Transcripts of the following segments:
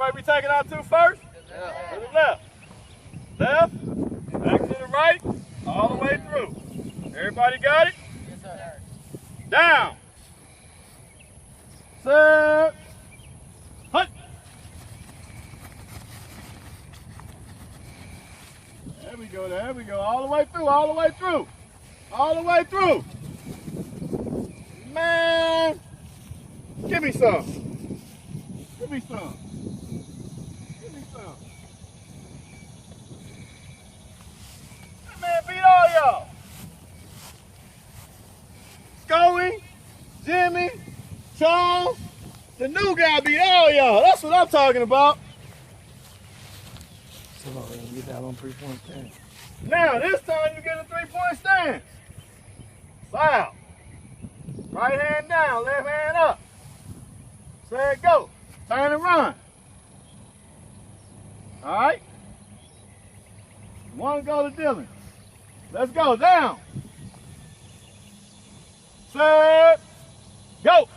way we taking out to first? Yeah. To the left. Left. Back to the right. All the way through. Everybody got it? Yes, sir. Down. Set. Hut. There we go, there we go. All the way through, all the way through. All the way through. Man. Give me some. Give me some. Give me some. That man beat all y'all. Scully, Jimmy, Charles, the new guy beat all y'all. That's what I'm talking about. So you get that on 3-point stance. Now this time you get a 3-point stance. Foul. Right hand down, left hand up. Say it go. Turn and run. All right. One go to Dylan. Let's go. Down. Set. Go.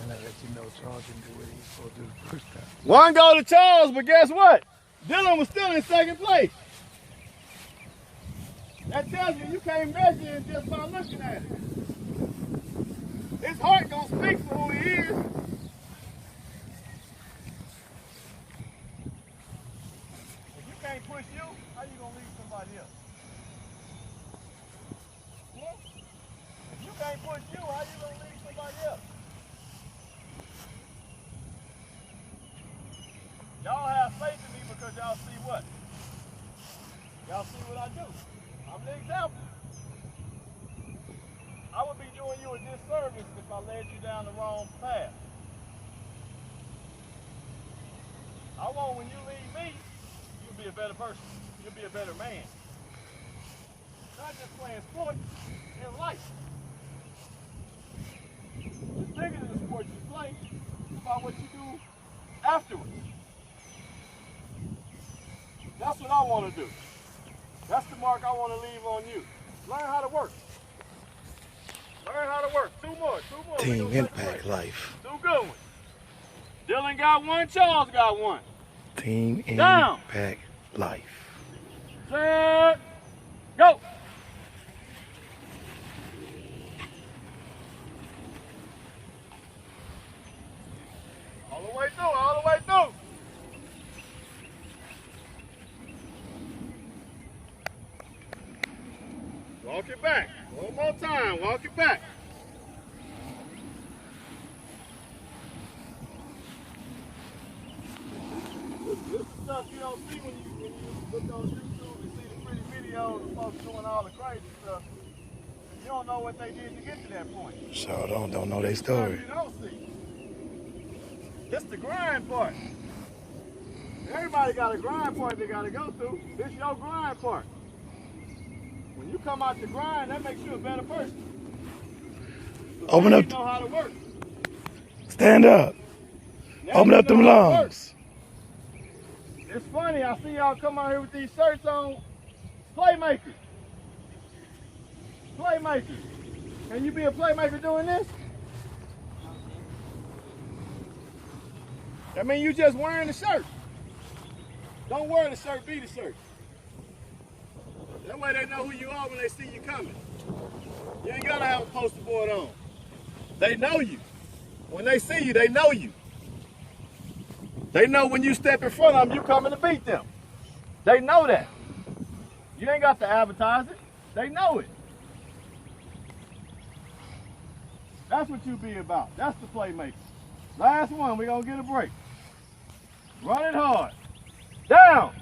And I let you know Charles didn't do what he was supposed to do the first time. One go to Charles, but guess what? Dylan was still in second place. That tells you can't measure it just by looking at it. His heart gonna speak for who he is. If you can't push you, how you gonna lead somebody else? Yeah? If you can't push you, how you gonna lead somebody else? Y'all have faith in me because y'all see what? Y'all see what I do. I'm the example. I would be doing you a disservice if I led you down the wrong path. I want when you leave me, you'll be a better person. You'll be a better man. Not just playing sports, in life. It's bigger than the sport you play. It's about what you do afterwards. That's what I want to do. That's the mark I want to leave on you. Learn how to work. Learn how to work. Two more. TeamNpacT life. Two good ones. Dylan got one, Charles got one. TeamNpacT life. Set. Go. All the way through, all the way through. Walk it back. One more time. Walk it back. This is stuff you don't see when you look on YouTube and see the pretty videos of folks doing all the crazy stuff. You don't know what they did to get to that point. So don't know their story. You don't see. This the grind part. Everybody got a grind part they got to go through. This your grind part. When you come out the grind, that makes you a better person. So Open up. You know how to work. Stand up. Now Open up them lungs. It's funny, I see y'all come out here with these shirts on. Playmakers. Playmakers. Can you be a playmaker doing this? I mean, you just wearing the shirt. Don't wear the shirt, be the shirt. That way they know who you are when they see you coming. You ain't gotta have a poster board on. They know you. When they see you, they know you. They know when you step in front of them, you coming to beat them. They know that. You ain't got to advertise it. They know it. That's what you be about. That's the playmaker. Last one, we're gonna get a break. Run it hard. Down.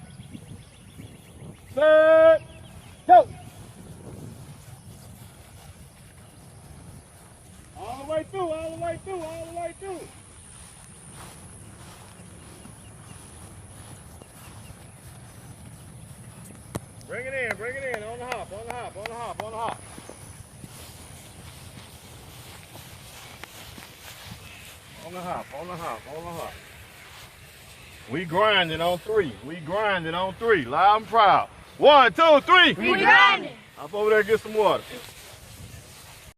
Set. Go. All the way through, all the way through, all the way through. Bring it in, on the hop, on the hop, on the hop, on the hop. On the hop, on the hop, on the hop. We grinding on three. We grinding on three. Loud and proud. 1, 2, 3. We grinding. Hop over there and get some water.